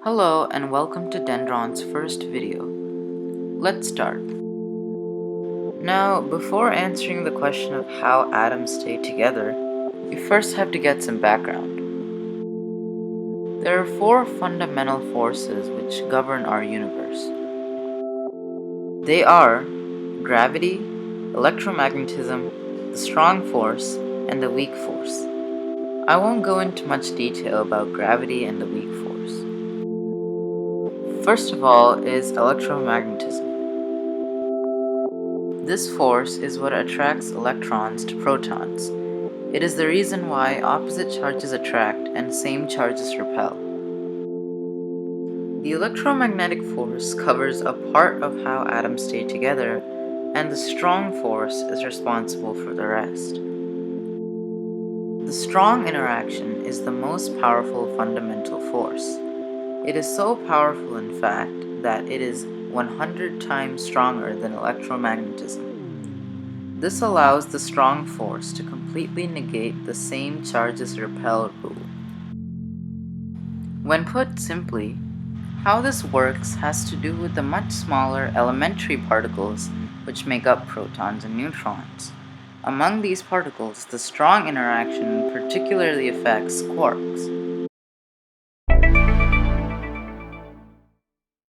Hello and welcome to Dendron's first video. Let's start. Now, before answering the question of how atoms stay together, we first have to get some background. There are four fundamental forces which govern our universe. They are gravity, electromagnetism, the strong force, and the weak force. I won't go into much detail about gravity and the weak force. First of all is electromagnetism. This force is what attracts electrons to protons. It is the reason why opposite charges attract and same charges repel. The electromagnetic force covers a part of how atoms stay together, and the strong force is responsible for the rest. The strong interaction is the most powerful fundamental force. It is so powerful, in fact, that it is 100 times stronger than electromagnetism. This allows the strong force to completely negate the same charges repel rule. When put simply, how this works has to do with the much smaller elementary particles which make up protons and neutrons. Among these particles, the strong interaction particularly affects quarks.